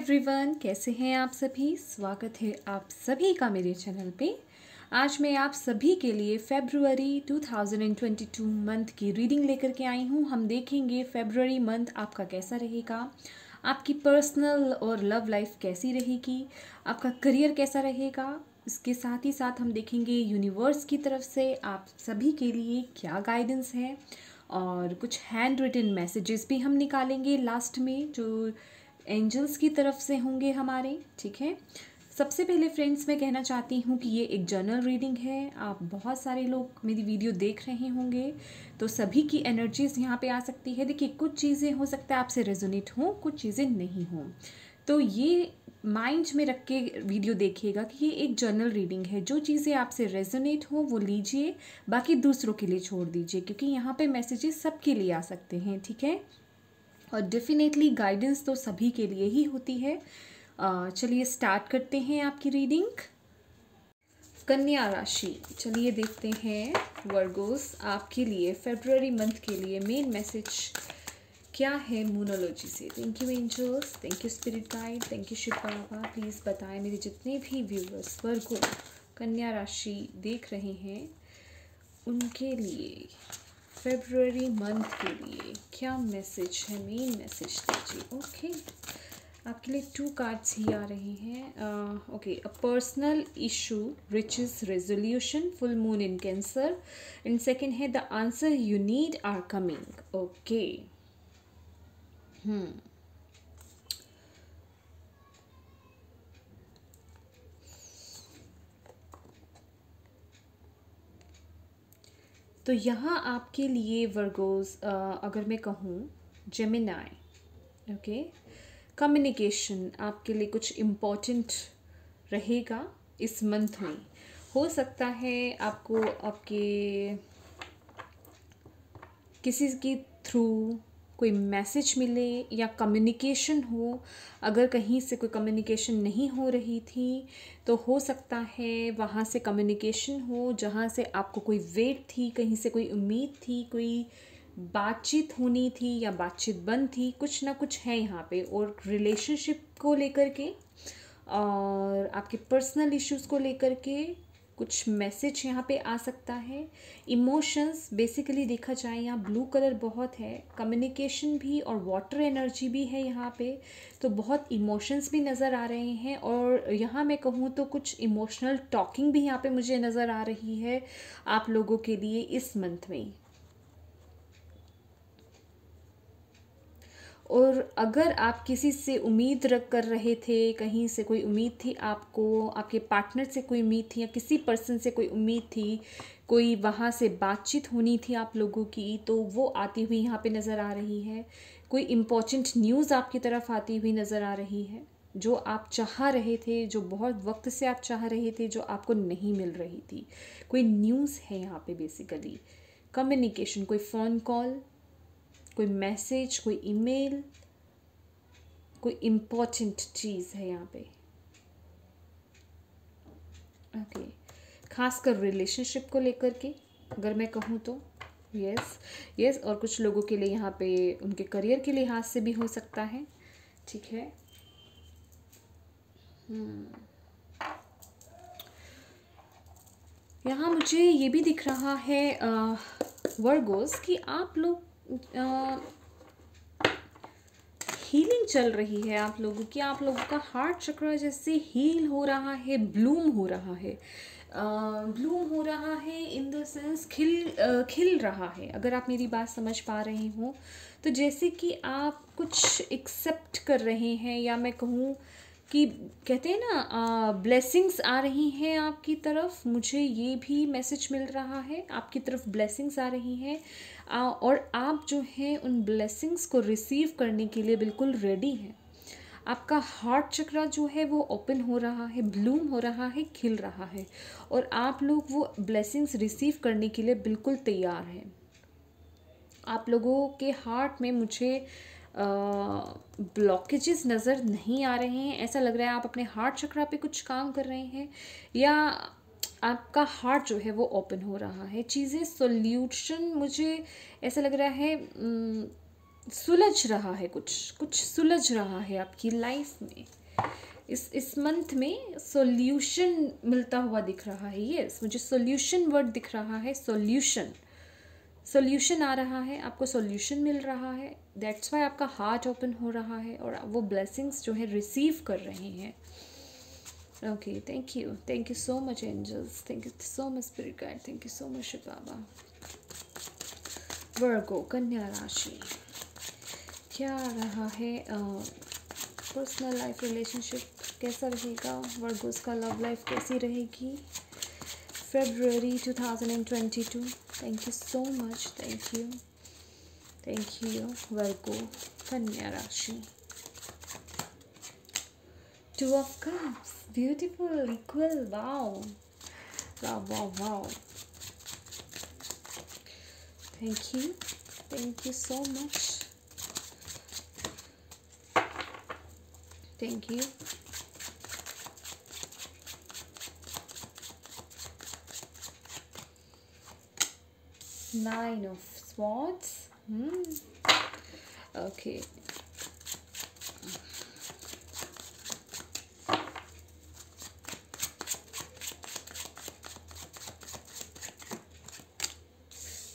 Everyone, कैसे हैं आप सभी। स्वागत है आप सभी का मेरे चैनल पे। आज मैं आप सभी के लिए फरवरी 2022 मंथ की रीडिंग लेकर के आई हूँ। हम देखेंगे फरवरी मंथ आपका कैसा रहेगा, आपकी पर्सनल और लव लाइफ कैसी रहेगी, आपका करियर कैसा रहेगा। इसके साथ ही साथ हम देखेंगे यूनिवर्स की तरफ से आप सभी के लिए क्या गाइडेंस है, और कुछ हैंड रिटन मैसेजेस भी हम निकालेंगे लास्ट में, जो एंजल्स की तरफ से होंगे हमारे। ठीक है, सबसे पहले फ्रेंड्स मैं कहना चाहती हूँ कि ये एक जर्नल रीडिंग है। आप बहुत सारे लोग मेरी वीडियो देख रहे होंगे, तो सभी की एनर्जीज यहाँ पे आ सकती है। देखिए, कुछ चीज़ें हो सकता है आपसे रेजोनेट हों, कुछ चीज़ें नहीं हों, तो ये माइंड में रख के वीडियो देखिएगा कि ये एक जर्नल रीडिंग है। जो चीज़ें आपसे रेजोनेट हो वो लीजिए, बाकी दूसरों के लिए छोड़ दीजिए, क्योंकि यहाँ पे मैसेजेस सबके लिए आ सकते हैं। ठीक है, और डेफिनेटली गाइडेंस तो सभी के लिए ही होती है। चलिए स्टार्ट करते हैं आपकी रीडिंग। कन्या राशि, चलिए देखते हैं वर्गोस आपके लिए फरवरी मंथ के लिए मेन मैसेज क्या है मूनोलॉजी से। Thank you angels, thank you spirit guide, thank you Shiv Baba. Please बताएं मेरे जितने भी व्यूअर्स वर्गो कन्या राशि देख रहे हैं उनके लिए फरवरी मंथ के लिए क्या मैसेज है, मेन मैसेज दीजिए। ओके, आपके लिए 2 कार्ड्स ही आ रहे हैं। Okay, a personal issue riches resolution, full moon in Cancer, and second है the answer you need are coming. Okay, तो यहाँ आपके लिए वर्गोस, अगर मैं कहूँ जेमिनाई, ओके, कम्युनिकेशन आपके लिए कुछ इम्पोर्टेंट रहेगा इस मंथ में। हो सकता है आपको आपके किसी के थ्रू कोई मैसेज मिले या कम्युनिकेशन हो। अगर कहीं से कोई कम्युनिकेशन नहीं हो रही थी तो हो सकता है वहाँ से कम्युनिकेशन हो, जहाँ से आपको कोई वेट थी, कहीं से कोई उम्मीद थी, कोई बातचीत होनी थी या बातचीत बंद थी। कुछ ना कुछ है यहाँ पे, और रिलेशनशिप को लेकर के और आपके पर्सनल इश्यूज़ को लेकर के कुछ मैसेज यहाँ पे आ सकता है। इमोशंस बेसिकली देखा जाए यहाँ ब्लू कलर बहुत है, कम्युनिकेशन भी और वाटर एनर्जी भी है यहाँ पे, तो बहुत इमोशंस भी नज़र आ रहे हैं। और यहाँ मैं कहूँ तो कुछ इमोशनल टॉकिंग भी यहाँ पे मुझे नज़र आ रही है आप लोगों के लिए इस मंथ में। और अगर आप किसी से उम्मीद रख कर रहे थे, कहीं से कोई उम्मीद थी आपको, आपके पार्टनर से कोई उम्मीद थी या किसी पर्सन से कोई उम्मीद थी, कोई वहाँ से बातचीत होनी थी आप लोगों की, तो वो आती हुई यहाँ पे नज़र आ रही है। कोई इम्पॉर्टेंट न्यूज़ आपकी तरफ आती हुई नज़र आ रही है, जो आप चाह रहे थे, जो बहुत वक्त से आप चाह रहे थे, जो आपको नहीं मिल रही थी। कोई न्यूज़ है यहाँ पे बेसिकली। कम्युनिकेशन, कोई फ़ोन कॉल, कोई मैसेज, कोई ईमेल, कोई इम्पोर्टेंट चीज़ है यहाँ पे। ओके, खासकर रिलेशनशिप को लेकर के अगर मैं कहूँ तो यस, और कुछ लोगों के लिए यहाँ पे उनके करियर के लिहाज से भी हो सकता है। ठीक है, यहाँ मुझे ये भी दिख रहा है वर्गोस कि आप लोग हीलिंग चल रही है आप लोगों की। आप लोगों का हार्ट चक्र जैसे हील हो रहा है, ब्लूम हो रहा है, ब्लूम हो रहा है इन द सेंस खिल रहा है। अगर आप मेरी बात समझ पा रहे हो तो जैसे कि आप कुछ एक्सेप्ट कर रहे हैं, या मैं कहूँ कि कहते हैं ना ब्लेसिंग्स आ रही हैं आपकी तरफ। मुझे ये भी मैसेज मिल रहा है आपकी तरफ ब्लेसिंग्स आ रही हैं, और आप जो हैं उन ब्लेसिंग्स को रिसीव करने के लिए बिल्कुल रेडी हैं। आपका हार्ट चक्र जो है वो ओपन हो रहा है, ब्लूम हो रहा है, खिल रहा है, और आप लोग वो ब्लेसिंग्स रिसीव करने के लिए बिल्कुल तैयार हैं। आप लोगों के हार्ट में मुझे ब्लॉकेजेस नज़र नहीं आ रहे हैं। ऐसा लग रहा है आप अपने हार्ट चक्र पे कुछ काम कर रहे हैं, या आपका हार्ट जो है वो ओपन हो रहा है। चीज़ें सॉल्यूशन, मुझे ऐसा लग रहा है सुलझ रहा है, कुछ कुछ सुलझ रहा है आपकी लाइफ में। इस मंथ में सॉल्यूशन मिलता हुआ दिख रहा है। यस, मुझे सॉल्यूशन वर्ड दिख रहा है। सॉल्यूशन, सॉल्यूशन आ रहा है, आपको सॉल्यूशन मिल रहा है। दैट्स वाई आपका हार्ट ओपन हो रहा है और वो ब्लेसिंग्स जो है रिसीव कर रहे हैं। Okay, thank you so much angels, thank you so much spirit guide, thank you so much Shiv Baba. Virgo, कन्या राशि, क्या आ रहा है? पर्सनल लाइफ, रिलेशनशिप कैसा रहेगा? वर्गोस का लव लाइफ कैसी रहेगी? February 2022. Thank you so much. Thank you Virgo, Kanya Rashi. Two of Cups, beautiful, equal. Wow. Thank you so much. Thank you. Nine of Swords. Okay.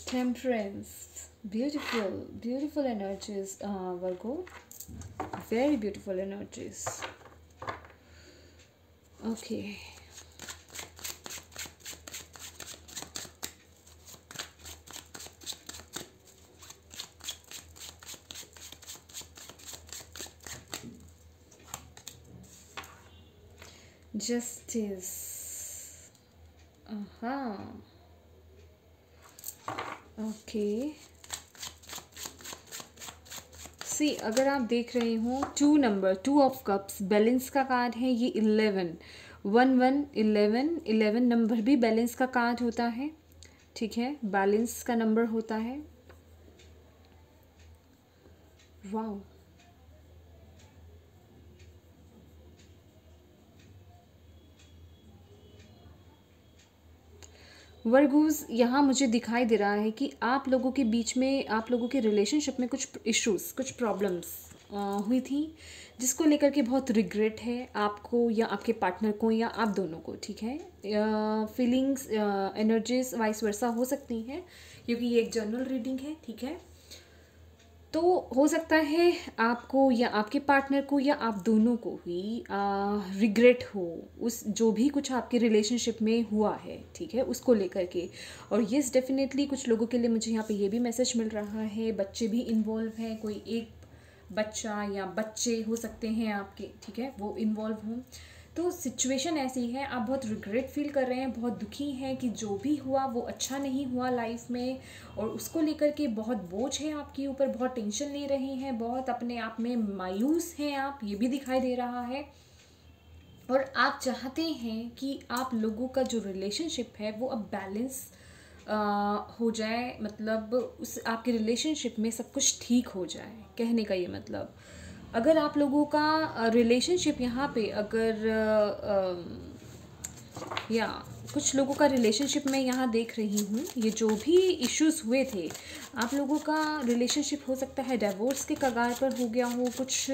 Temperance. Beautiful energies, Virgo. Very beautiful energies. Okay. Justice. Okay, see अगर आप देख रहे हो 2 of cups balance का card है। ये 11 number भी balance का कार्ड होता है, ठीक है, बैलेंस का नंबर होता है। वाओ, वर्गोस, यहाँ मुझे दिखाई दे रहा है कि आप लोगों के बीच में, आप लोगों के रिलेशनशिप में कुछ इश्यूज़, कुछ प्रॉब्लम्स हुई थी, जिसको लेकर के बहुत रिग्रेट है आपको या आपके पार्टनर को या आप दोनों को, ठीक है। फीलिंग्स, एनर्जीज वाइस वर्सा हो सकती हैं, क्योंकि ये एक जनरल रीडिंग है, ठीक है। तो हो सकता है आपको या आपके पार्टनर को या आप दोनों को ही रिग्रेट हो उस जो भी कुछ आपके रिलेशनशिप में हुआ है, ठीक है, उसको लेकर के। और येस, डेफिनेटली कुछ लोगों के लिए मुझे यहाँ पे ये भी मैसेज मिल रहा है, बच्चे भी इन्वॉल्व हैं, कोई एक बच्चा या बच्चे हो सकते हैं आपके, ठीक है, वो इन्वॉल्व हों। तो सिचुएशन ऐसी है, आप बहुत रिग्रेट फील कर रहे हैं, बहुत दुखी हैं कि जो भी हुआ वो अच्छा नहीं हुआ लाइफ में, और उसको लेकर के बहुत बोझ है आपके ऊपर, बहुत टेंशन ले रहे हैं, बहुत अपने आप में मायूस हैं आप, ये भी दिखाई दे रहा है। और आप चाहते हैं कि आप लोगों का जो रिलेशनशिप है वो अब बैलेंस हो जाए, मतलब उस आपके रिलेशनशिप में सब कुछ ठीक हो जाए, कहने का ये मतलब। अगर आप लोगों का रिलेशनशिप यहाँ पे अगर या कुछ लोगों का रिलेशनशिप मैं यहाँ देख रही हूँ, ये जो भी इश्यूज हुए थे, आप लोगों का रिलेशनशिप हो सकता है डिवोर्स के कगार पर हो गया हो, कुछ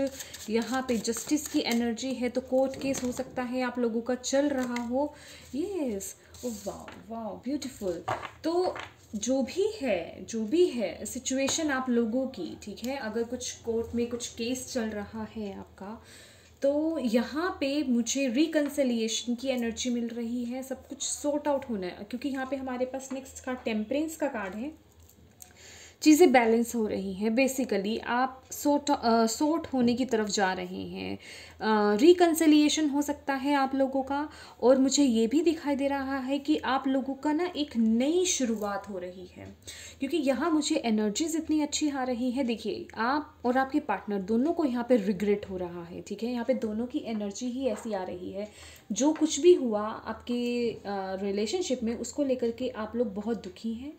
यहाँ पे जस्टिस की एनर्जी है, तो कोर्ट केस हो सकता है आप लोगों का चल रहा हो। यस, वाह ब्यूटीफुल। तो जो भी है सिचुएशन आप लोगों की, ठीक है, अगर कुछ कोर्ट में कुछ केस चल रहा है आपका, तो यहाँ पे मुझे रिकन्सिलिएशन की एनर्जी मिल रही है, सब कुछ सॉर्ट आउट होना है, क्योंकि यहाँ पे हमारे पास नेक्स्ट कार्ड टेम्परेंस का कार्ड है। चीज़ें बैलेंस हो रही हैं, बेसिकली आप सॉर्ट होने की तरफ जा रहे हैं, रिकन्सिलिएशन हो सकता है आप लोगों का। और मुझे ये भी दिखाई दे रहा है कि आप लोगों का ना एक नई शुरुआत हो रही है, क्योंकि यहाँ मुझे एनर्जीज इतनी अच्छी आ रही है। देखिए, आप और आपके पार्टनर दोनों को यहाँ पे रिग्रेट हो रहा है, ठीक है, यहाँ पे दोनों की एनर्जी ही ऐसी आ रही है, जो कुछ भी हुआ आपके रिलेशनशिप में उसको लेकर के आप लोग बहुत दुखी हैं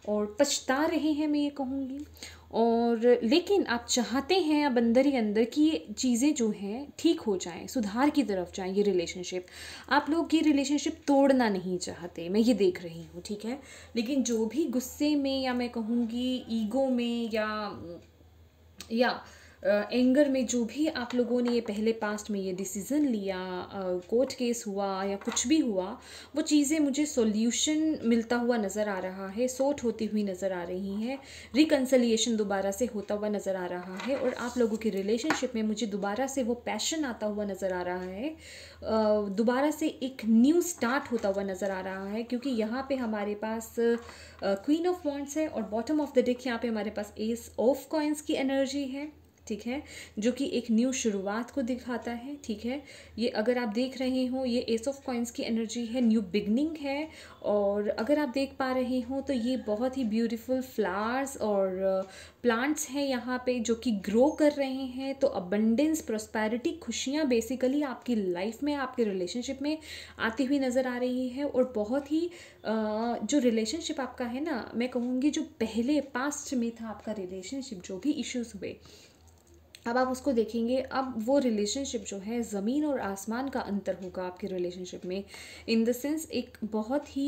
और पछता रहे हैं, मैं ये कहूँगी। और लेकिन आप चाहते हैं अब अंदर ही अंदर कि ये चीज़ें जो हैं ठीक हो जाएं, सुधार की तरफ जाएं, ये रिलेशनशिप। आप लोग ये रिलेशनशिप तोड़ना नहीं चाहते, मैं ये देख रही हूँ, ठीक है। लेकिन जो भी गुस्से में या मैं कहूँगी ईगो में या या एंगर में जो भी आप लोगों ने ये पहले पास्ट में ये डिसीज़न लिया, कोर्ट केस हुआ या कुछ भी हुआ, वो चीज़ें मुझे सॉल्यूशन मिलता हुआ नज़र आ रहा है, सॉर्ट होती हुई नज़र आ रही है, रिकन्सिलिएशन दोबारा से होता हुआ नज़र आ रहा है, और आप लोगों की रिलेशनशिप में मुझे दोबारा से वो पैशन आता हुआ नज़र आ रहा है, दोबारा से एक न्यू स्टार्ट होता हुआ नज़र आ रहा है। क्योंकि यहाँ पे हमारे पास क्वीन ऑफ वॉन्ड्स है और बॉटम ऑफ द डेक यहाँ पे हमारे पास एस ऑफ कॉइन्स की एनर्जी है, ठीक है, जो कि एक न्यू शुरुआत को दिखाता है, ठीक है। ये अगर आप देख रहे हो, ये एस ऑफ कॉइन्स की एनर्जी है, न्यू बिगनिंग है। और अगर आप देख पा रहे हो तो ये बहुत ही ब्यूटीफुल फ्लावर्स और प्लांट्स हैं यहाँ पे जो कि ग्रो कर रहे हैं। तो अबंडेंस, प्रॉस्पेरिटी, खुशियाँ बेसिकली आपकी लाइफ में, आपके रिलेशनशिप में आती हुई नज़र आ रही है। और बहुत ही जो रिलेशनशिप आपका है ना, मैं कहूँगी जो पहले पास्ट में था आपका रिलेशनशिप, जो भी इश्यूज हुए, अब आप उसको देखेंगे, अब वो रिलेशनशिप जो है ज़मीन और आसमान का अंतर होगा आपके रिलेशनशिप में। इन द सेंस एक बहुत ही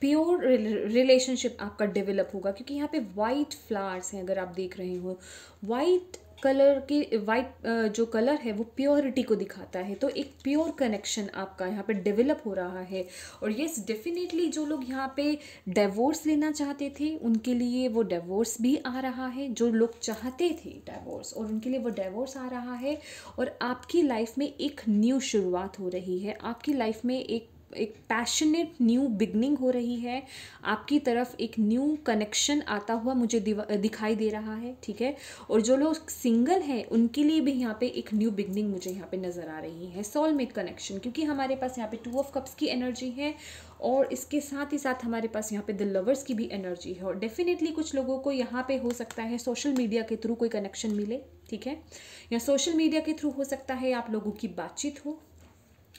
प्योर रिलेशनशिप आपका डेवलप होगा। क्योंकि यहाँ पे वाइट फ्लावर्स हैं, अगर आप देख रहे हो, वाइट कलर के, वाइट जो कलर है वो प्योरिटी को दिखाता है। तो एक प्योर कनेक्शन आपका यहाँ पे डेवलप हो रहा है। और यस, डेफिनेटली जो लोग यहाँ पे डिवोर्स लेना चाहते थे उनके लिए वो डिवोर्स भी आ रहा है। जो लोग चाहते थे डिवोर्स, और उनके लिए वो डिवोर्स आ रहा है। और आपकी लाइफ में एक न्यू शुरुआत हो रही है, आपकी लाइफ में एक पैशनेट न्यू बिगनिंग हो रही है, आपकी तरफ एक न्यू कनेक्शन आता हुआ मुझे दिखाई दे रहा है, ठीक है। और जो लोग सिंगल हैं उनके लिए भी यहाँ पे एक न्यू बिगनिंग मुझे यहाँ पे नज़र आ रही है, सोलमेट कनेक्शन। क्योंकि हमारे पास यहाँ पे 2 ऑफ कप्स की एनर्जी है और इसके साथ ही साथ हमारे पास यहाँ पे द लवर्स की भी एनर्जी है। और डेफिनेटली कुछ लोगों को यहाँ पे हो सकता है सोशल मीडिया के थ्रू कोई कनेक्शन मिले, ठीक है, या सोशल मीडिया के थ्रू हो सकता है आप लोगों की बातचीत हो।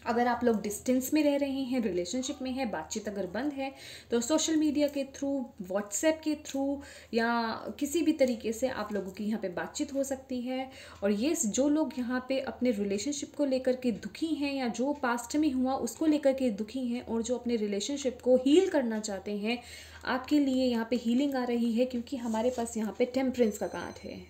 अगर आप लोग डिस्टेंस में रह रहे हैं, रिलेशनशिप में है, बातचीत अगर बंद है, तो सोशल मीडिया के थ्रू, व्हाट्सएप के थ्रू या किसी भी तरीके से आप लोगों की यहाँ पे बातचीत हो सकती है। और ये जो लोग यहाँ पे अपने रिलेशनशिप को लेकर के दुखी हैं या जो पास्ट में हुआ उसको लेकर के दुखी हैं और जो अपने रिलेशनशिप को हील करना चाहते हैं, आपके लिए यहाँ पे हीलिंग आ रही है। क्योंकि हमारे पास यहाँ पे टेम्परेंस का कार्ड है,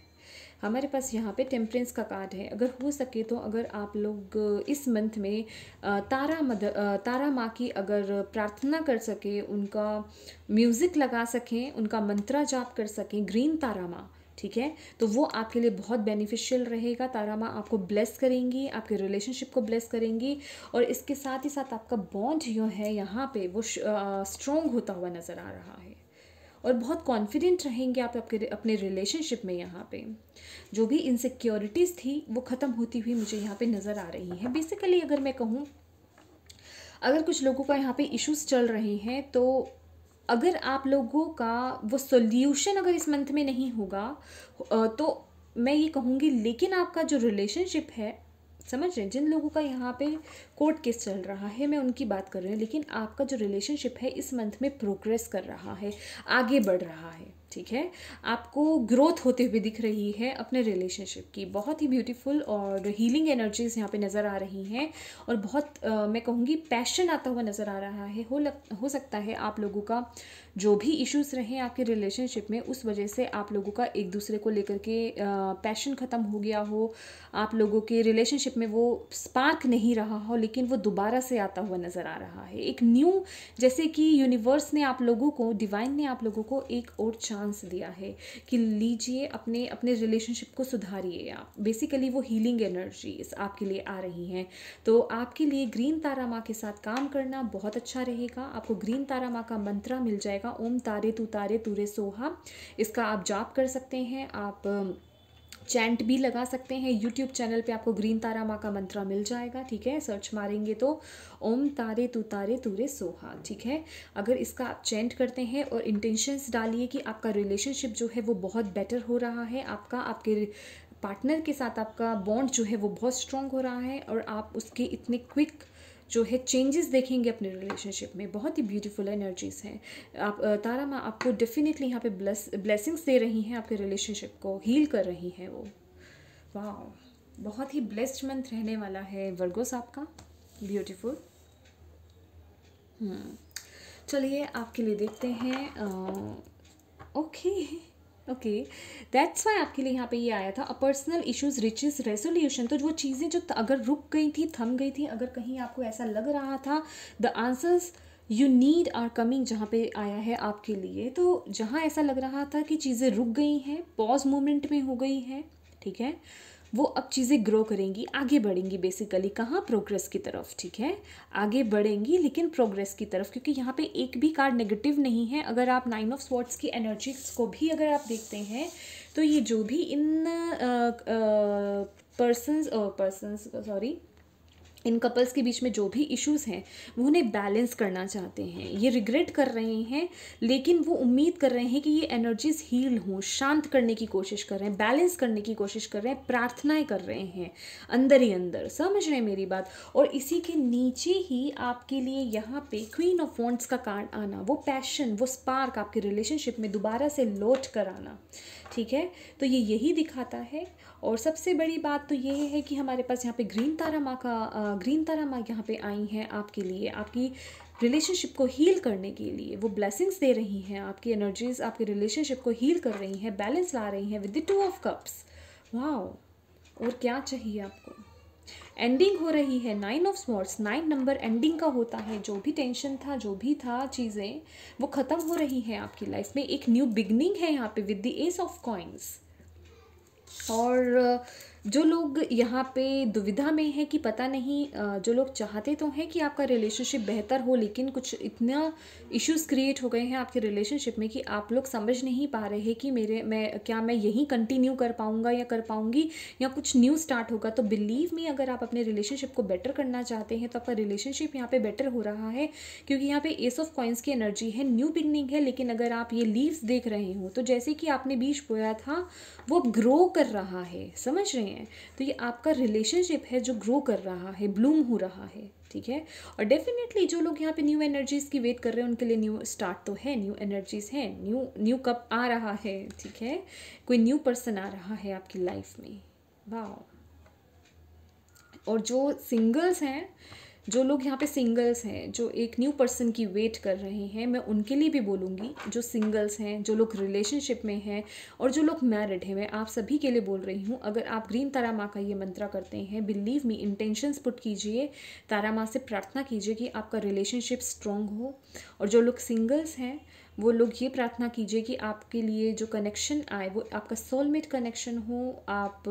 हमारे पास यहाँ पे टेम्परेंस का कार्ड है। अगर हो सके तो अगर आप लोग इस मंथ में तारा माँ की अगर प्रार्थना कर सके, उनका म्यूज़िक लगा सकें, उनका मंत्रा जाप कर सकें, ग्रीन तारा माँ, ठीक है, तो वो आपके लिए बहुत बेनिफिशियल रहेगा। तारा माँ आपको ब्लेस करेंगी, आपके रिलेशनशिप को ब्लेस करेंगी। और इसके साथ ही साथ आपका बॉन्ड जो है यहाँ पे वो स्ट्रॉन्ग होता हुआ नज़र आ रहा है। और बहुत कॉन्फिडेंट रहेंगे आप आपके अपने रिलेशनशिप में। यहाँ पे जो भी इनसिक्योरिटीज़ थी वो ख़त्म होती हुई मुझे यहाँ पे नज़र आ रही है। बेसिकली अगर मैं कहूँ, अगर कुछ लोगों का यहाँ पे इश्यूज चल रहे हैं, तो अगर आप लोगों का वो सोल्यूशन अगर इस मंथ में नहीं होगा, तो मैं ये कहूँगी, लेकिन आपका जो रिलेशनशिप है, समझ रहे हैं, जिन लोगों का यहाँ पे कोर्ट केस चल रहा है मैं उनकी बात कर रही हूँ, लेकिन आपका जो रिलेशनशिप है इस मंथ में प्रोग्रेस कर रहा है, आगे बढ़ रहा है, ठीक है, आपको ग्रोथ होते हुए दिख रही है अपने रिलेशनशिप की। बहुत ही ब्यूटीफुल और हीलिंग एनर्जीज यहाँ पे नज़र आ रही हैं। और बहुत मैं कहूँगी पैशन आता हुआ नज़र आ रहा है। हो सकता है आप लोगों का जो भी इश्यूज रहे आपके रिलेशनशिप में, उस वजह से आप लोगों का एक दूसरे को लेकर के पैशन ख़त्म हो गया हो, आप लोगों के रिलेशनशिप में वो स्पार्क नहीं रहा हो, लेकिन वो दोबारा से आता हुआ नज़र आ रहा है। एक न्यू, जैसे कि यूनिवर्स ने आप लोगों को, डिवाइन ने आप लोगों को एक और चांस दिया है कि लीजिए, अपने अपने रिलेशनशिप को सुधारिए आप। बेसिकली वो हीलिंग एनर्जीज आपके लिए आ रही हैं। तो आपके लिए ग्रीन तारा माँ के साथ काम करना बहुत अच्छा रहेगा। आपको ग्रीन तारा माँ का मंत्रा मिल जाएगा, ओम तारे तुरे सोहा। इसका आप जाप कर सकते हैं, आप चैंट भी लगा सकते हैं। यूट्यूब चैनल पे आपको ग्रीन तारा माँ का मंत्रा मिल जाएगा, ठीक है, सर्च मारेंगे तो ओम तारे तुरे सोहा, ठीक है। अगर इसका आप चैंट करते हैं और इंटेंशंस डालिए कि आपका रिलेशनशिप जो है वो बहुत बेटर हो रहा है, आपका आपके पार्टनर के साथ आपका बॉन्ड जो है वो बहुत स्ट्रॉन्ग हो रहा है, और आप उसके इतने क्विक जो है चेंजेस देखेंगे अपने रिलेशनशिप में। बहुत ही ब्यूटीफुल एनर्जीज हैं। आप तारा माँ आपको डेफिनेटली यहाँ पे ब्लेसिंग्स दे रही हैं, आपके रिलेशनशिप को हील कर रही हैं वो। वाह, बहुत ही ब्लेस्ड मंथ रहने वाला है वर्गोस आपका। ब्यूटीफुल। चलिए आपके लिए देखते हैं। ओके, ओके, दैट्स वाई आपके लिए यहाँ पे ये आया था, a personal issues riches resolution. तो वो चीज़ें जो अगर रुक गई थी, थम गई थी, अगर कहीं आपको ऐसा लग रहा था, the answers you need are coming, जहाँ पे आया है आपके लिए, तो जहाँ ऐसा लग रहा था कि चीज़ें रुक गई हैं, पॉज मोमेंट में हो गई हैं, ठीक है, वो अब चीज़ें ग्रो करेंगी, आगे बढ़ेंगी, बेसिकली कहाँ, प्रोग्रेस की तरफ, ठीक है, आगे बढ़ेंगी लेकिन प्रोग्रेस की तरफ, क्योंकि यहाँ पे एक भी कार्ड नेगेटिव नहीं है। अगर आप 9 ऑफ स्वॉर्ड्स की एनर्जीज को भी अगर आप देखते हैं, तो ये जो भी इन पर्सन्स सॉरी इन कपल्स के बीच में जो भी इश्यूज हैं, वो उन्हें बैलेंस करना चाहते हैं, ये रिग्रेट कर रहे हैं, लेकिन वो उम्मीद कर रहे हैं कि ये एनर्जीज हील हों, शांत करने की कोशिश कर रहे हैं, बैलेंस करने की कोशिश कर रहे हैं, प्रार्थनाएं कर रहे हैं अंदर ही अंदर, समझ रहे हैं मेरी बात। और इसी के नीचे ही आपके लिए यहाँ पे क्वीन ऑफ वॉन्ड्स का कार्ड आना, वो पैशन, वो स्पार्क आपके रिलेशनशिप में दोबारा से लौट कर आना, ठीक है, तो ये यही दिखाता है। और सबसे बड़ी बात तो ये है कि हमारे पास यहाँ पे ग्रीन तारा माँ यहाँ पे आई हैं आपके लिए, आपकी रिलेशनशिप को हील करने के लिए। वो ब्लेसिंग्स दे रही हैं, आपकी एनर्जीज आपके रिलेशनशिप को हील कर रही हैं, बैलेंस ला रही हैं with the 2 of cups. Wow, और क्या चाहिए आपको। एंडिंग हो रही है, 9 ऑफ स्वॉर्ड्स, 9 नंबर एंडिंग का होता है। जो भी टेंशन था, जो भी था चीज़ें, वो ख़त्म हो रही हैं आपकी लाइफ में। एक न्यू बिगनिंग है यहाँ पे with the S of coins. और जो लोग यहाँ पे दुविधा में हैं कि पता नहीं, जो लोग चाहते तो हैं कि आपका रिलेशनशिप बेहतर हो, लेकिन कुछ इतना इश्यूज क्रिएट हो गए हैं आपके रिलेशनशिप में कि आप लोग समझ नहीं पा रहे कि मैं यहीं कंटिन्यू कर पाऊँगा या कर पाऊँगी, या कुछ न्यू स्टार्ट होगा। तो बिलीव मी, अगर आप अपने रिलेशनशिप को बेटर करना चाहते हैं तो आपका रिलेशनशिप यहाँ पे बेटर हो रहा है, क्योंकि यहाँ पे एस ऑफ कॉइन्स की एनर्जी है, न्यू बिगनिंग है। लेकिन अगर आप ये लीव्स देख रहे हो, तो जैसे कि आपने बीज बोया था, वो ग्रो कर रहा है, समझ रहे हैं। तो ये आपका रिलेशनशिप है जो ग्रो कर रहा है, ब्लूम हो रहा है, ठीक है। और डेफिनेटली जो लोग यहाँ पे न्यू एनर्जीज की वेट कर रहे हैं, उनके लिए न्यू स्टार्ट तो है, न्यू एनर्जीज है, न्यू कप आ रहा है, ठीक है, कोई न्यू पर्सन आ रहा है आपकी लाइफ में। वाह। और जो सिंगल्स हैं, जो लोग यहाँ पे सिंगल्स हैं, जो एक न्यू पर्सन की वेट कर रहे हैं, मैं उनके लिए भी बोलूँगी। जो सिंगल्स हैं, जो लोग रिलेशनशिप में हैं, और जो लोग मैरिड हैं, मैं आप सभी के लिए बोल रही हूँ। अगर आप ग्रीन तारा माँ का ये मंत्रा करते हैं, बिलीव मी, इंटेंशंस पुट कीजिए, तारा माँ से प्रार्थना कीजिए कि आपका रिलेशनशिप स्ट्रॉन्ग हो। और जो लोग सिंगल्स हैं, वो लोग ये प्रार्थना कीजिए कि आपके लिए जो कनेक्शन आए, वो आपका सोलमेट कनेक्शन हो, आप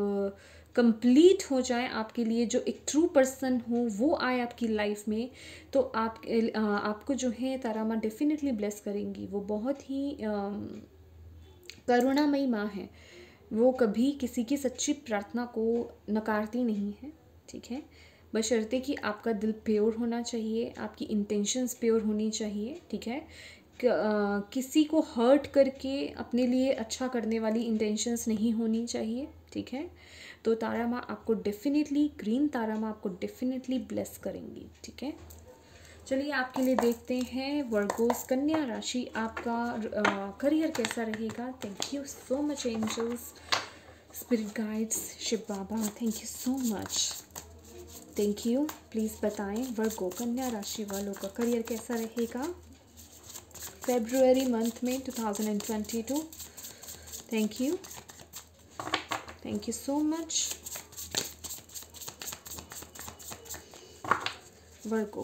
कंप्लीट हो जाए, आपके लिए जो एक ट्रू पर्सन हो वो आए आपकी लाइफ में। तो आपको जो है तारा माँ डेफिनेटली ब्लेस करेंगी। वो बहुत ही करुणामयी माँ है, वो कभी किसी की सच्ची प्रार्थना को नकारती नहीं है, ठीक है, बशर्ते कि आपका दिल प्योर होना चाहिए, आपकी इंटेंशंस प्योर होनी चाहिए, ठीक है। किसी को हर्ट करके अपने लिए अच्छा करने वाली इंटेंशंस नहीं होनी चाहिए, ठीक है। तो तारा माँ आपको डेफिनेटली, ग्रीन तारा माँ आपको डेफिनेटली ब्लेस करेंगी, ठीक है। चलिए आपके लिए देखते हैं वर्गोस, कन्या राशि, आपका करियर कैसा रहेगा। Thank you so much angels, spirit guides, Shiv Baba, thank you so much, thank you. Please बताएं वर्गो, कन्या राशि वालों का करियर कैसा रहेगा फेब्रुअरी मंथ में 2022। Thank you, thank you so much. Virgo,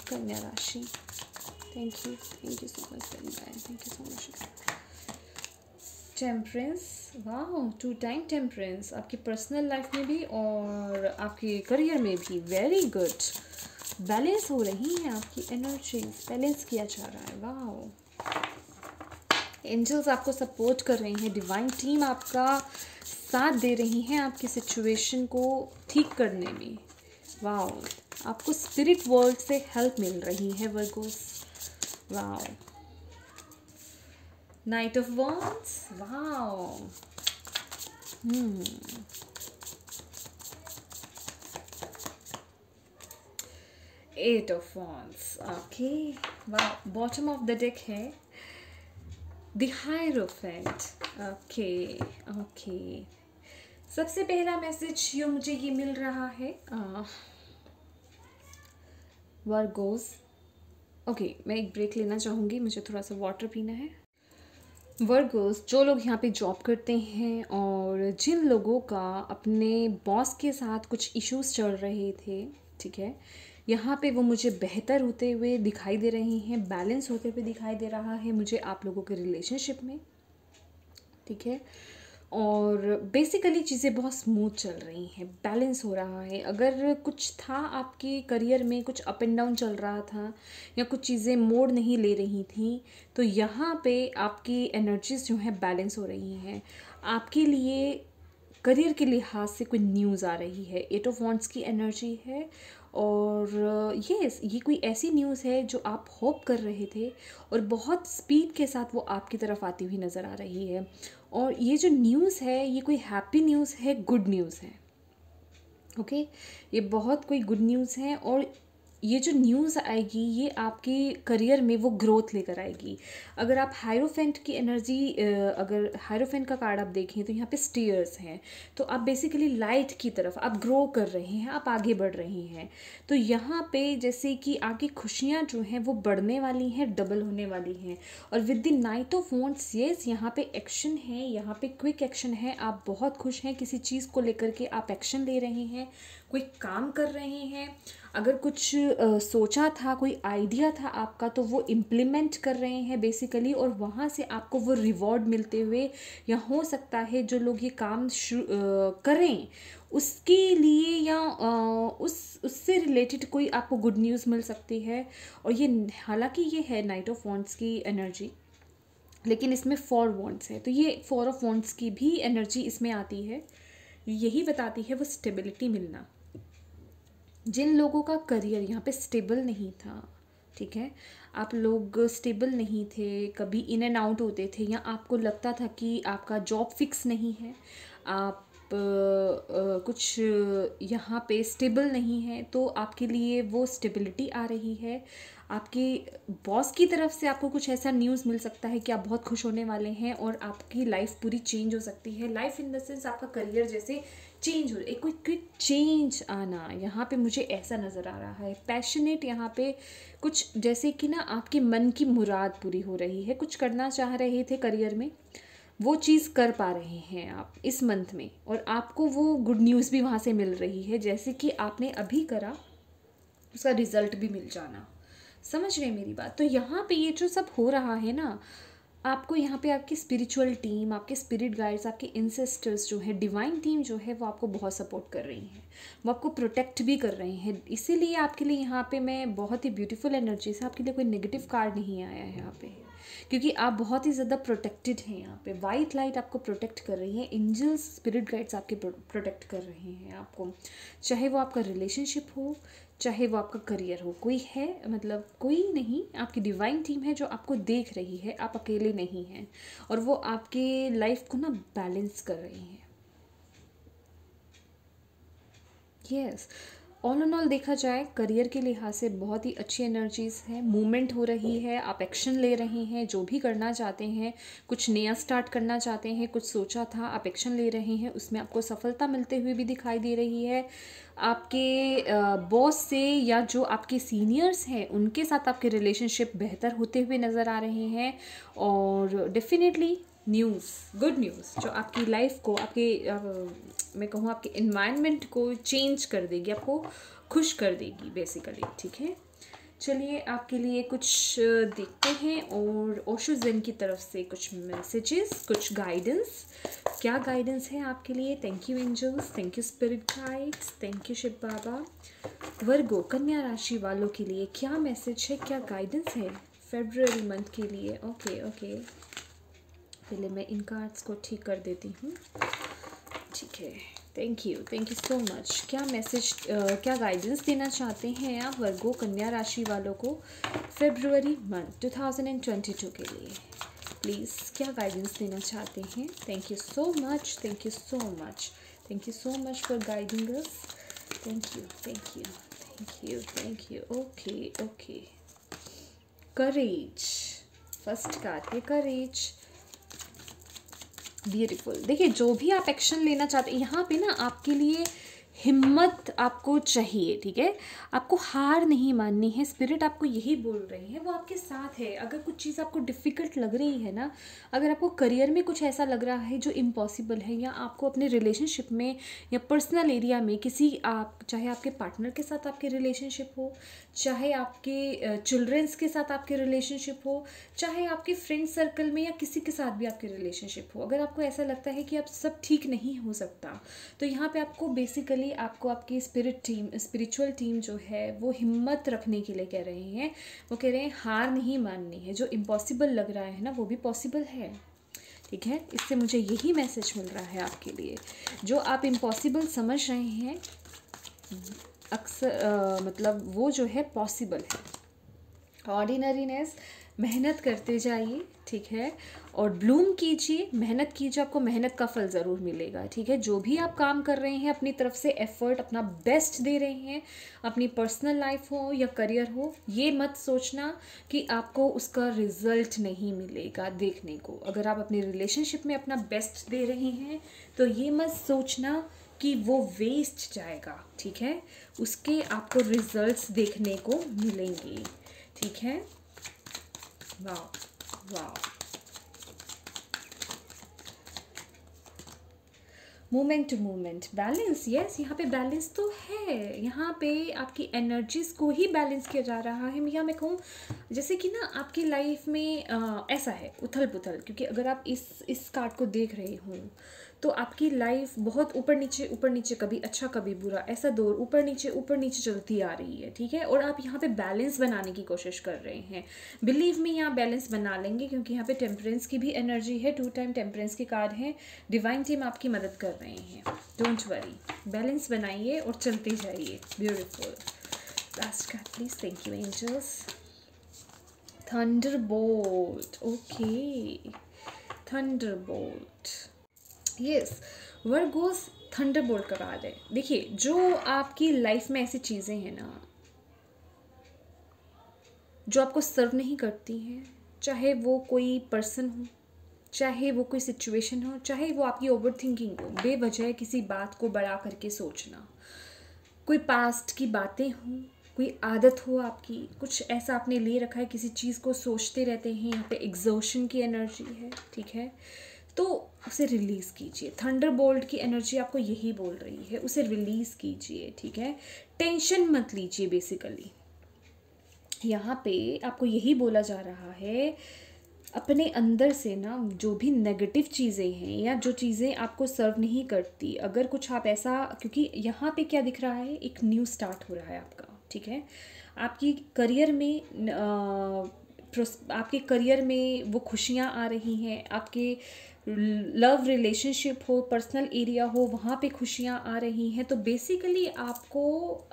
कन्या राशि, thank you so much, thank you so much. Temperance, वाह, 2 टाइम टेम्परेंस, आपकी पर्सनल लाइफ में भी और आपके करियर में भी, वेरी गुड। बैलेंस हो रही है आपकी एनर्जीज, बैलेंस किया जा रहा है, वाह। एंजल्स आपको सपोर्ट कर रही हैं, डिवाइन टीम आपका साथ दे रही हैं आपकी सिचुएशन को ठीक करने में, वाह। आपको स्पिरिट वर्ल्ड से हेल्प मिल रही है वर्गोस, वाह। नाइट ऑफ वॉन्ड्स, वाह। एट ऑफ वॉन्ड्स, ओके, वाह। बॉटम ऑफ द डेक है द हायरोफेंट, ओके ओके। सबसे पहला मैसेज जो मुझे ये मिल रहा है वर्गोस, ओके, मैं एक ब्रेक लेना चाहूँगी, मुझे थोड़ा सा वाटर पीना है। वर्गर्स, जो लोग यहाँ पे जॉब करते हैं और जिन लोगों का अपने बॉस के साथ कुछ इश्यूज चल रहे थे, ठीक है, यहाँ पे वो मुझे बेहतर होते हुए दिखाई दे रहे हैं, बैलेंस होते हुए दिखाई दे रहा है मुझे आप लोगों के रिलेशनशिप में, ठीक है। और बेसिकली चीज़ें बहुत स्मूथ चल रही हैं, बैलेंस हो रहा है। अगर कुछ था आपके करियर में, कुछ अप एंड डाउन चल रहा था या कुछ चीज़ें मोड़ नहीं ले रही थी, तो यहाँ पे आपकी एनर्जीज जो हैं बैलेंस हो रही हैं। आपके लिए करियर के लिहाज से कोई न्यूज़ आ रही है, 8 ऑफ वॉन्ड्स की एनर्जी है। और ये कोई ऐसी न्यूज़ है जो आप होप कर रहे थे और बहुत स्पीड के साथ वो आपकी तरफ आती हुई नज़र आ रही है। और ये जो न्यूज़ है ये कोई हैप्पी न्यूज़ है, गुड न्यूज़ है, ओके। ये बहुत कोई गुड न्यूज़ है और ये जो न्यूज़ आएगी ये आपके करियर में वो ग्रोथ लेकर आएगी। अगर आप हायरोफेंट की एनर्जी, अगर हायरोफेंट का कार्ड आप देखें तो यहाँ पे स्टीयर्स हैं, तो आप बेसिकली लाइट की तरफ आप ग्रो कर रहे हैं, आप आगे बढ़ रहे हैं। तो यहाँ पे जैसे कि आपकी खुशियाँ जो हैं वो बढ़ने वाली हैं, डबल होने वाली हैं। और with the night of wands, yes, यहाँ पे एक्शन है, यहाँ पे क्विक एक्शन है। आप बहुत खुश हैं, किसी चीज़ को लेकर के आप एक्शन ले रहे हैं, कोई काम कर रहे हैं। अगर कुछ सोचा था, कोई आइडिया था आपका, तो वो इम्प्लीमेंट कर रहे हैं बेसिकली, और वहाँ से आपको वो रिवॉर्ड मिलते हुए, या हो सकता है जो लोग ये काम करें उसके लिए या उससे रिलेटेड कोई आपको गुड न्यूज़ मिल सकती है। और ये हालांकि ये है नाइट ऑफ वॉन्ड्स की एनर्जी, लेकिन इसमें 4 वॉन्ड्स है, तो ये 4 ऑफ वॉन्ड्स की भी एनर्जी इसमें आती है। यही बताती है वो स्टेबिलिटी मिलना। जिन लोगों का करियर यहाँ पे स्टेबल नहीं था, ठीक है, आप लोग स्टेबल नहीं थे, कभी इन एंड आउट होते थे, या आपको लगता था कि आपका जॉब फिक्स नहीं है, आप कुछ यहाँ पे स्टेबल नहीं है, तो आपके लिए वो स्टेबिलिटी आ रही है। आपके बॉस की तरफ से आपको कुछ ऐसा न्यूज़ मिल सकता है कि आप बहुत खुश होने वाले हैं और आपकी लाइफ पूरी चेंज हो सकती है। लाइफ इन द सेंस आपका करियर जैसे चेंज हो, एक कोई क्विक चेंज आना यहाँ पे मुझे ऐसा नज़र आ रहा है। पैशनेट यहाँ पे कुछ जैसे कि ना आपके मन की मुराद पूरी हो रही है, कुछ करना चाह रहे थे करियर में, वो चीज़ कर पा रहे हैं आप इस मंथ में, और आपको वो गुड न्यूज़ भी वहाँ से मिल रही है, जैसे कि आपने अभी करा उसका रिजल्ट भी मिल जाना। समझ रहे हैं मेरी बात? तो यहाँ पे ये जो सब हो रहा है ना, आपको यहाँ पे आपकी स्पिरिचुअल टीम, आपके स्पिरिट गाइड्स, आपके इंसेस्टर्स जो है, डिवाइन टीम जो है, वो आपको बहुत सपोर्ट कर रही हैं, वो आपको प्रोटेक्ट भी कर रहे हैं। इसीलिए आपके लिए यहाँ पे मैं बहुत ही ब्यूटीफुल एनर्जी से, आपके लिए कोई नेगेटिव कार्ड नहीं आया है यहाँ पे, क्योंकि आप बहुत ही ज़्यादा प्रोटेक्टेड हैं। यहाँ पे वाइट लाइट आपको प्रोटेक्ट कर रही है, एंजल्स, स्पिरिट गाइड्स आपके प्रोटेक्ट कर रहे हैं आपको, चाहे वो आपका रिलेशनशिप हो, चाहे वो आपका करियर हो। कोई है, मतलब कोई नहीं, आपकी डिवाइन टीम है जो आपको देख रही है, आप अकेले नहीं हैं, और वो आपके लाइफ को ना बैलेंस कर रही है। यस, ऑल एंड ऑल देखा जाए करियर के लिहाज से बहुत ही अच्छी एनर्जीज़ है, मूवमेंट हो रही है, आप एक्शन ले रहे हैं, जो भी करना चाहते हैं, कुछ नया स्टार्ट करना चाहते हैं, कुछ सोचा था आप एक्शन ले रहे हैं, उसमें आपको सफलता मिलते हुए भी दिखाई दे रही है। आपके बॉस से या जो आपके सीनियर्स हैं उनके साथ आपके रिलेशनशिप बेहतर होते हुए नज़र आ रहे हैं, और डेफिनेटली न्यूज़, गुड न्यूज़ जो आपकी लाइफ को, आपके मैं कहूँ आपके इन्वायरमेंट को चेंज कर देगी, आपको खुश कर देगी बेसिकली, ठीक है। चलिए आपके लिए कुछ देखते हैं, और ओशो ज़ेन की तरफ से कुछ मैसेजेस, कुछ गाइडेंस, क्या गाइडेंस है आपके लिए। Thank you angels, thank you spirit guides, thank you Shiv Baba. Virgo, कन्या राशि वालों के लिए क्या मैसेज है, क्या गाइडेंस है फेब्रुअरी मंथ के लिए। ओके ओके, पहले मैं इन कार्ड्स को ठीक कर देती हूँ, ठीक है। Thank you so much. क्या मैसेज, क्या गाइडेंस देना चाहते हैं आप वर्गो कन्या राशि वालों को फेब्रुअरी मंथ 2022 के लिए? प्लीज़ क्या गाइडेंस देना चाहते हैं? Thank you so much, thank you so much, thank you so much for guiding us. Thank you thank you thank you thank you. Okay okay, courage, first card है करेज, beautiful. देखिए जो भी आप action लेना चाहते हैं यहाँ पे ना, आपके लिए हिम्मत आपको चाहिए, ठीक है। आपको हार नहीं माननी है, स्पिरिट आपको यही बोल रही है, वो आपके साथ है। अगर कुछ चीज़ आपको डिफ़िकल्ट लग रही है ना, अगर आपको करियर में कुछ ऐसा लग रहा है जो इम्पॉसिबल है, या आपको अपने रिलेशनशिप में या पर्सनल एरिया में किसी, आप चाहे आपके पार्टनर के साथ आपके रिलेशनशिप हो, चाहे आपके चिल्ड्रंस के साथ आपके रिलेशनशिप हो, चाहे आपके फ्रेंड सर्कल में या किसी के साथ भी आपके रिलेशनशिप हो, अगर आपको ऐसा लगता है कि आप सब ठीक नहीं हो सकता, तो यहाँ पे आपको बेसिकली आपको आपकी स्पिरिचुअल टीम जो है वो हिम्मत रखने के लिए कह रहे हैं। वो कह रहे हैं हार नहीं माननी है, जो इम्पॉसिबल लग रहा है ना वो भी पॉसिबल है, ठीक है। इससे मुझे यही मैसेज मिल रहा है आपके लिए। जो आप इम्पॉसिबल समझ रहे हैं अक्सर मतलब वो जो है पॉसिबल है। ऑर्डिनरीनेस, मेहनत करते जाइए, ठीक है, और ब्लूम कीजिए, मेहनत कीजिए, आपको मेहनत का फल ज़रूर मिलेगा, ठीक है। जो भी आप काम कर रहे हैं अपनी तरफ से एफर्ट, अपना बेस्ट दे रहे हैं, अपनी पर्सनल लाइफ हो या करियर हो, ये मत सोचना कि आपको उसका रिजल्ट नहीं मिलेगा देखने को। अगर आप अपनी रिलेशनशिप में अपना बेस्ट दे रहे हैं तो ये मत सोचना कि वो वेस्ट जाएगा, ठीक है। उसके आपको रिजल्ट्स देखने को मिलेंगे, ठीक है। वाह वाह। Movement to movement, balance, yes, यहाँ पे बैलेंस तो है। यहाँ पे आपकी एनर्जीज को ही बैलेंस किया जा रहा है। या मैं कहूँ जैसे कि ना आपकी लाइफ में ऐसा है उथल पुथल, क्योंकि अगर आप इस कार्ड को देख रहे हो तो आपकी लाइफ बहुत ऊपर नीचे, कभी अच्छा कभी बुरा, ऐसा दौर ऊपर नीचे चलती आ रही है, ठीक है। और आप यहाँ पे बैलेंस बनाने की कोशिश कर रहे हैं। बिलीव मी, यहाँ बैलेंस बना लेंगे, क्योंकि यहाँ पे टेम्परेंस की भी एनर्जी है, 2 टाइम टेम्परेंस के कार्ड है। डिवाइन टीम आपकी मदद कर रहे हैं, डोंट वरी, बैलेंस बनाइए और चलते जाइए। Beautiful. Last card please. Thank you angels. Thunderbolt, okay, thunderbolt, yes, Virgos thunderbolt का कार्ड है। देखिए, जो आपकी लाइफ में ऐसी चीज़ें हैं ना जो आपको सर्व नहीं करती हैं, चाहे वो कोई पर्सन हो, चाहे वो कोई सिचुएशन हो, चाहे वो आपकी ओवर थिंकिंग हो, बेवजह किसी बात को बड़ा करके सोचना, कोई पास्ट की बातें हों, कोई आदत हो आपकी, कुछ ऐसा आपने ले रखा है, किसी चीज़ को सोचते रहते हैं, यहाँ पे एग्जॉशन की एनर्जी है, ठीक है, तो उसे रिलीज़ कीजिए। थंडरबोल्ट की एनर्जी आपको यही बोल रही है, उसे रिलीज़ कीजिए, ठीक है। टेंशन मत लीजिए। बेसिकली यहाँ पे आपको यही बोला जा रहा है, अपने अंदर से ना जो भी नेगेटिव चीज़ें हैं या जो चीज़ें आपको सर्व नहीं करती, अगर कुछ आप ऐसा, क्योंकि यहाँ पे क्या दिख रहा है, एक न्यू स्टार्ट हो रहा है आपका, ठीक है। आपकी करियर में आपके करियर में वो खुशियाँ आ रही हैं, आपके लव रिलेशनशिप हो, पर्सनल एरिया हो, वहाँ पे खुशियाँ आ रही हैं। तो बेसिकली आपको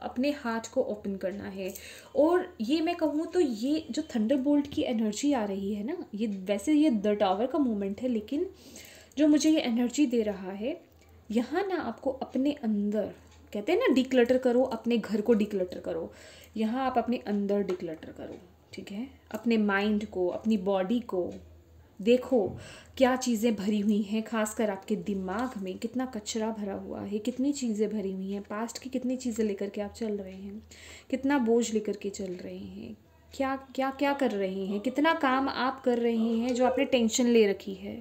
अपने हार्ट को ओपन करना है। और ये मैं कहूँ तो ये जो थंडरबोल्ट की एनर्जी आ रही है ना, ये वैसे ये द टावर का मोमेंट है, लेकिन जो मुझे ये एनर्जी दे रहा है, यहाँ ना आपको अपने अंदर, कहते हैं ना डिक्लटर करो, अपने घर को डिक्लटर करो, यहाँ आप अपने अंदर डिक्लटर करो, ठीक है। अपने माइंड को, अपनी बॉडी को देखो क्या चीज़ें भरी हुई हैं, खासकर आपके दिमाग में कितना कचरा भरा हुआ है, कितनी चीज़ें भरी हुई हैं, पास्ट की कितनी चीज़ें लेकर के आप चल रहे हैं, कितना बोझ लेकर के चल रहे हैं, क्या क्या क्या कर रहे हैं, कितना काम आप कर रहे हैं जो आपने टेंशन ले रखी है,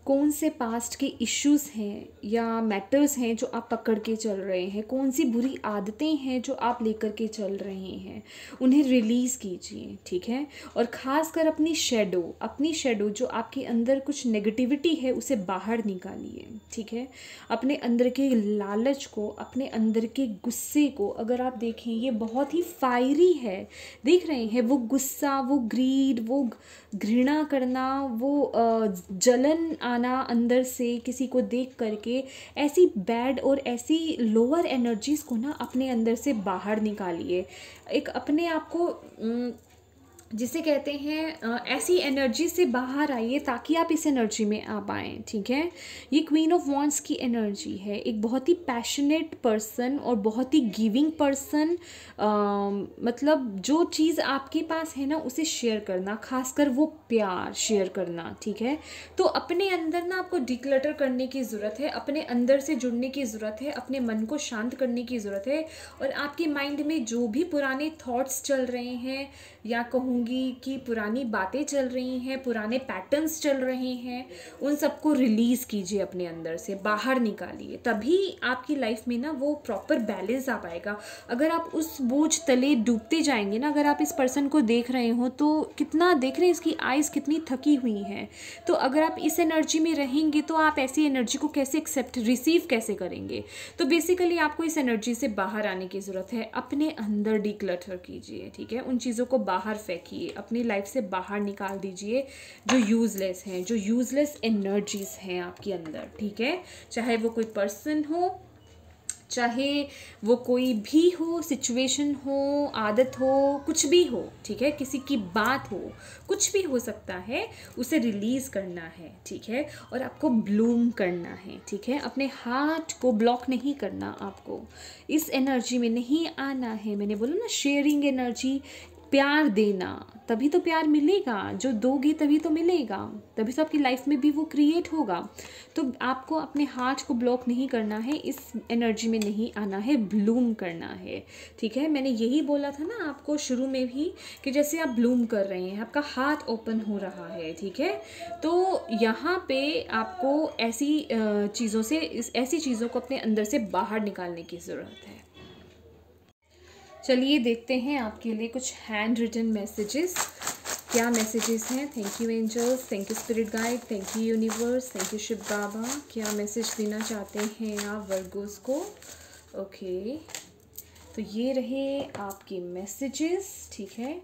कौन से पास्ट के इश्यूज़ हैं या मैटर्स हैं जो आप पकड़ के चल रहे हैं, कौन सी बुरी आदतें हैं जो आप लेकर के चल रहे हैं, उन्हें रिलीज़ कीजिए, ठीक है। और ख़ासकर अपनी शेडो जो आपके अंदर कुछ नेगेटिविटी है उसे बाहर निकालिए, ठीक है। अपने अंदर के लालच को, अपने अंदर के गुस्से को, अगर आप देखें ये बहुत ही फायरी है, देख रहे हैं, वो गुस्सा, वो ग्रीड, वो घृणा करना, वो जलन आना अंदर से किसी को देख करके, ऐसी बैड और ऐसी लोअर एनर्जीज़ को ना अपने अंदर से बाहर निकालिए। एक अपने आप को जिसे कहते हैं ऐसी एनर्जी से बाहर आइए ताकि आप इस एनर्जी में आ पाएँ, ठीक है। ये क्वीन ऑफ वॉन्ड्स की एनर्जी है, एक बहुत ही पैशनेट पर्सन और बहुत ही गिविंग पर्सन। मतलब जो चीज़ आपके पास है ना उसे शेयर करना, खासकर वो प्यार शेयर करना, ठीक है। तो अपने अंदर ना आपको डिक्लटर करने की ज़रूरत है, अपने अंदर से जुड़ने की ज़रूरत है, अपने मन को शांत करने की ज़रूरत है। और आपके माइंड में जो भी पुराने थॉट्स चल रहे हैं, या कहूँगी कि पुरानी बातें चल रही हैं, पुराने पैटर्न्स चल रहे हैं, उन सबको रिलीज़ कीजिए, अपने अंदर से बाहर निकालिए, तभी आपकी लाइफ में ना वो प्रॉपर बैलेंस आ पाएगा। अगर आप उस बोझ तले डूबते जाएंगे ना, अगर आप इस पर्सन को देख रहे हो तो कितना देख रहे हैं, इसकी आइज़ कितनी थकी हुई हैं, तो अगर आप इस एनर्जी में रहेंगे तो आप ऐसी एनर्जी को कैसे एक्सेप्ट रिसीव कैसे करेंगे। तो बेसिकली आपको इस एनर्जी से बाहर आने की ज़रूरत है, अपने अंदर डिक्लटर कीजिए, ठीक है। उन चीज़ों को बाहर फेंकिए, अपनी लाइफ से बाहर निकाल दीजिए जो यूज़लेस हैं, जो यूज़लेस एनर्जीज़ हैं आपके अंदर, ठीक है। चाहे वो कोई पर्सन हो, चाहे वो कोई भी हो, सिचुएशन हो, आदत हो, कुछ भी हो, ठीक है, किसी की बात हो, कुछ भी हो सकता है, उसे रिलीज़ करना है, ठीक है। और आपको ब्लूम करना है, ठीक है। अपने हार्ट को ब्लॉक नहीं करना, आपको इस एनर्जी में नहीं आना है। मैंने बोला ना, शेयरिंग एनर्जी, प्यार देना, तभी तो प्यार मिलेगा, जो दोगे तभी तो मिलेगा, तभी तो आपकी लाइफ में भी वो क्रिएट होगा। तो आपको अपने हार्ट को ब्लॉक नहीं करना है, इस एनर्जी में नहीं आना है, ब्लूम करना है, ठीक है। मैंने यही बोला था ना आपको शुरू में भी कि जैसे आप ब्लूम कर रहे हैं, आपका हार्ट ओपन हो रहा है, ठीक है। तो यहाँ पे आपको ऐसी चीज़ों से, ऐसी चीज़ों को अपने अंदर से बाहर निकालने की ज़रूरत है। चलिए देखते हैं आपके लिए कुछ हैंड रिटन मैसेजेस, क्या मैसेजेस हैं। Thank you angels, thank you spirit guide, thank you universe, thank you Shiv Baba. क्या मैसेज देना चाहते हैं आप वर्गोस को? ओके, तो ये रहे आपके मैसेजेस, ठीक है।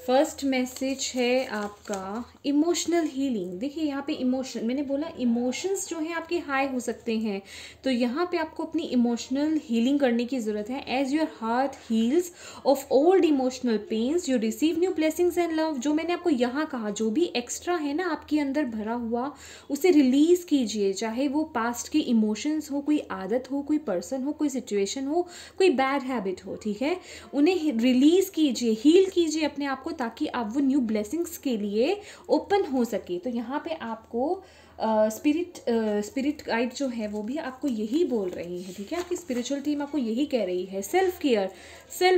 फर्स्ट मैसेज है आपका इमोशनल हीलिंग। देखिए यहाँ पे इमोशन, मैंने बोला इमोशंस जो हैं आपके हाई हो सकते हैं, तो यहाँ पे आपको अपनी इमोशनल हीलिंग करने की ज़रूरत है। As your heart heals of old emotional pains you receive new blessings and love. जो मैंने आपको यहाँ कहा, जो भी एक्स्ट्रा है ना आपके अंदर भरा हुआ, उसे रिलीज़ कीजिए। चाहे वो पास्ट के इमोशंस हो, कोई आदत हो, कोई पर्सन हो, कोई सिचुएशन हो, कोई बैड हैबिट हो, ठीक है, उन्हें रिलीज़ कीजिए, हील कीजिए अपने आप को, ताकि आप वो न्यू ब्लेसिंग्स के लिए ओपन हो सके। तो यहाँ पे आपको स्पिरिट गाइड जो है वो भी आपको यही बोल रही है, ठीक है। आपकी स्पिरिचुअल टीम आपको यही कह रही है, सेल्फ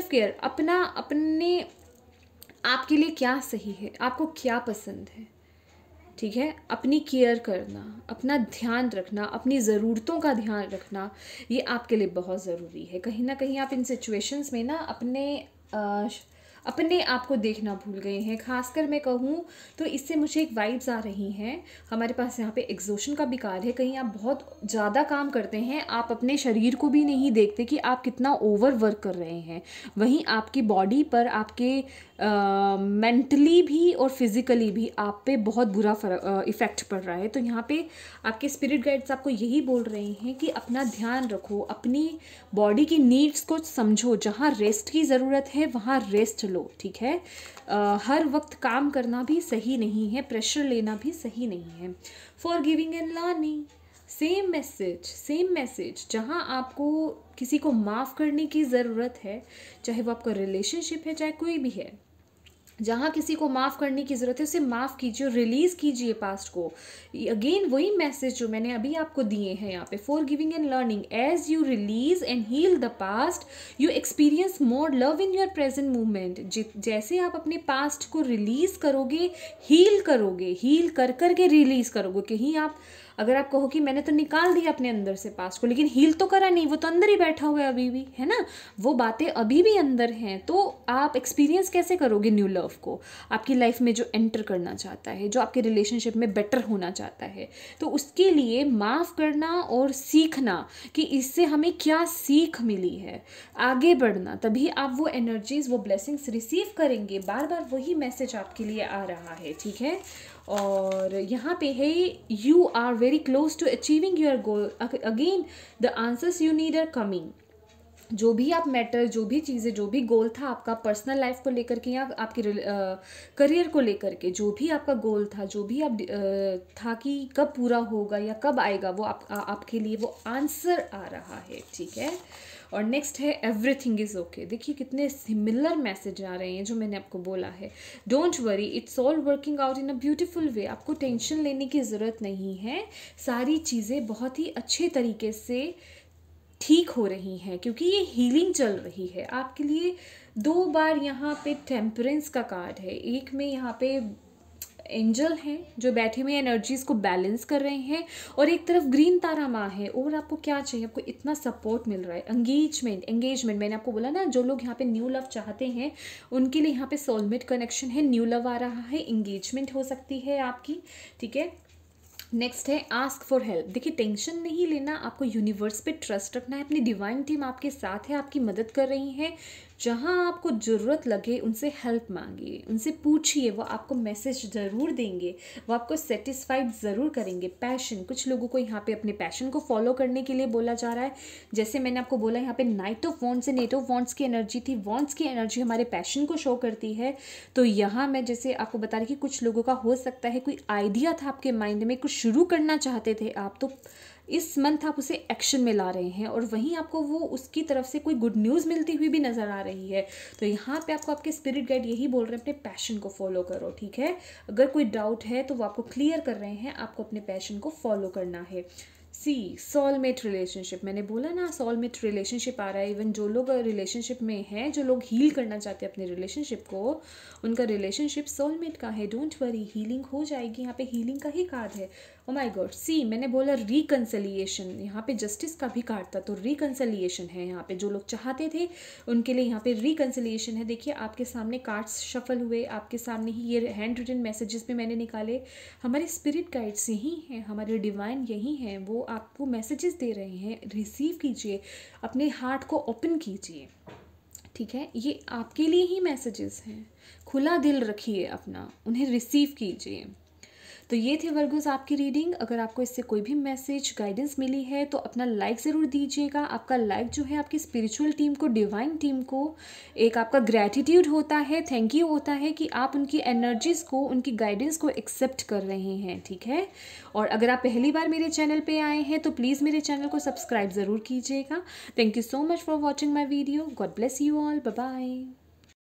केयर, अपना, अपने आपके लिए क्या सही है, आपको क्या पसंद है, ठीक है। अपनी केयर करना, अपना ध्यान रखना, अपनी ज़रूरतों का ध्यान रखना, ये आपके लिए बहुत ज़रूरी है। कहीं ना कहीं आप इन सिचुएशंस में ना अपने आप को देखना भूल गए हैं। खासकर मैं कहूँ तो इससे मुझे एक वाइब्स आ रही हैं, हमारे पास यहाँ पे एग्जॉशन का भी कार्ड है। कहीं आप बहुत ज़्यादा काम करते हैं, आप अपने शरीर को भी नहीं देखते कि आप कितना ओवर वर्क कर रहे हैं, वहीं आपकी बॉडी पर, आपके मेंटली भी और फिज़िकली भी आप पे बहुत बुरा इफ़ेक्ट पड़ रहा है। तो यहाँ पे आपके स्पिरिट गाइड्स आपको यही बोल रहे हैं कि अपना ध्यान रखो, अपनी बॉडी की नीड्स को समझो, जहाँ रेस्ट की ज़रूरत है वहाँ रेस्ट लो, ठीक है। हर वक्त काम करना भी सही नहीं है, प्रेशर लेना भी सही नहीं है। For giving and learning, same message. जहाँ आपको किसी को माफ़ करने की ज़रूरत है, चाहे वो आपका रिलेशनशिप है, चाहे कोई भी है, जहाँ किसी को माफ़ करने की ज़रूरत है उसे माफ़ कीजिए, रिलीज़ कीजिए पास्ट को। अगेन वही मैसेज जो मैंने अभी आपको दिए हैं यहाँ पे, for giving and learning, as you release and heal the past you experience more love in your present movement. जैसे आप अपने पास्ट को रिलीज़ करोगे, हील कर के रिलीज़ करोगे। कहीं आप, अगर आप कहो कि मैंने तो निकाल दिया अपने अंदर से पास्ट को, लेकिन हील तो करा नहीं, वो तो अंदर ही बैठा हुआ है अभी भी, है ना, वो बातें अभी भी अंदर हैं, तो आप एक्सपीरियंस कैसे करोगे न्यू लव को, आपकी लाइफ में जो एंटर करना चाहता है, जो आपके रिलेशनशिप में बेटर होना चाहता है। तो उसके लिए माफ़ करना और सीखना कि इससे हमें क्या सीख मिली है, आगे बढ़ना, तभी आप वो एनर्जीज, वो ब्लेसिंग्स रिसीव करेंगे। बार बार वही मैसेज आपके लिए आ रहा है, ठीक है। और यहाँ पे है, you are very close to achieving your goal, again the answers you need are coming. जो भी आप मैटर, जो भी चीज़ें, जो भी गोल था आपका पर्सनल लाइफ को लेकर के या आपके करियर को लेकर के, जो भी आपका गोल था, जो भी आप था कि कब पूरा होगा या कब आएगा, वो आपके लिए वो आंसर आ रहा है, ठीक है। और नेक्स्ट है एवरीथिंग इज़ ओके। देखिए कितने सिमिलर मैसेज आ रहे हैं जो मैंने आपको बोला है। Don't worry, it's all working out in a beautiful way. आपको टेंशन लेने की ज़रूरत नहीं है, सारी चीज़ें बहुत ही अच्छे तरीके से ठीक हो रही हैं, क्योंकि ये हीलिंग चल रही है आपके लिए। 2 बार यहाँ पे टेम्परेंस का कार्ड है, एक में यहाँ पे एंजल हैं जो बैठे हुए एनर्जीज को बैलेंस कर रहे हैं, और एक तरफ ग्रीन तारा माँ है। और आपको क्या चाहिए, आपको इतना सपोर्ट मिल रहा है। एंगेजमेंट मैंने आपको बोला ना, जो लोग यहाँ पे न्यू लव चाहते हैं उनके लिए यहाँ पे सोलमेट कनेक्शन है, न्यू लव आ रहा है, एंगेजमेंट हो सकती है आपकी, ठीक है। नेक्स्ट है आस्क फॉर हेल्प। देखिए टेंशन नहीं लेना, आपको यूनिवर्स पे ट्रस्ट रखना है, अपनी डिवाइन टीम आपके साथ है, आपकी मदद कर रही है। जहाँ आपको ज़रूरत लगे उनसे हेल्प मांगिए, उनसे पूछिए, वो आपको मैसेज ज़रूर देंगे, वो आपको सेटिस्फाइड ज़रूर करेंगे। पैशन, कुछ लोगों को यहाँ पे अपने पैशन को फॉलो करने के लिए बोला जा रहा है। जैसे मैंने आपको बोला यहाँ पे night of wands and 8 of wands की एनर्जी थी, वॉन्ड्स की एनर्जी हमारे पैशन को शो करती है। तो यहाँ मैं जैसे आपको बता रही कि कुछ लोगों का हो सकता है कोई आइडिया था आपके माइंड में, कुछ शुरू करना चाहते थे आप, तो इस मंथ आप उसे एक्शन में ला रहे हैं, और वहीं आपको वो उसकी तरफ से कोई गुड न्यूज़ मिलती हुई भी नज़र आ रही है। तो यहाँ पे आपको आपके स्पिरिट गाइड यही बोल रहे हैं, अपने पैशन को फॉलो करो, ठीक है। अगर कोई डाउट है तो वो आपको क्लियर कर रहे हैं, आपको अपने पैशन को फॉलो करना है। सोलमेट रिलेशनशिप, मैंने बोला ना सोलमेट रिलेशनशिप आ रहा है। इवन जो लोग रिलेशनशिप में हैं, जो लोग हील करना चाहते हैं अपने रिलेशनशिप को, उनका रिलेशनशिप सोलमेट का है। डोंट वरी, हीलिंग हो जाएगी। यहाँ पे हीलिंग का ही कार्ड है। ओ माय गॉड, मैंने बोला रिकंसिलिएशन, यहाँ पे जस्टिस का भी कार्ड था, तो रिकंसिलिएशन है। यहाँ पे जो लोग चाहते थे उनके लिए यहाँ पे रिकंसिलिएशन है। देखिए आपके सामने कार्ड्स शफल हुए, आपके सामने ही ये हैंड रिटन मैसेजेस भी मैंने निकाले। हमारे स्पिरिट गाइड्स यही हैं, हमारे डिवाइन यही हैं, वो आपको मैसेजेस दे रहे हैं। रिसीव कीजिए, अपने हार्ट को ओपन कीजिए, ठीक है। ये आपके लिए ही मैसेजेस हैं, खुला दिल रखिए अपना, उन्हें रिसीव कीजिए। तो ये थे वर्गोस आपकी रीडिंग। अगर आपको इससे कोई भी मैसेज गाइडेंस मिली है तो अपना लाइक ज़रूर दीजिएगा। आपका लाइक जो है आपकी स्पिरिचुअल टीम को, डिवाइन टीम को एक आपका ग्रैटिट्यूड होता है, थैंक यू होता है कि आप उनकी एनर्जीज़ को, उनकी गाइडेंस को एक्सेप्ट कर रहे हैं, ठीक है। और अगर आप पहली बार मेरे चैनल पे आए हैं तो प्लीज़ मेरे चैनल को सब्सक्राइब ज़रूर कीजिएगा। Thank you so much for watching my video. God bless you all, bye bye.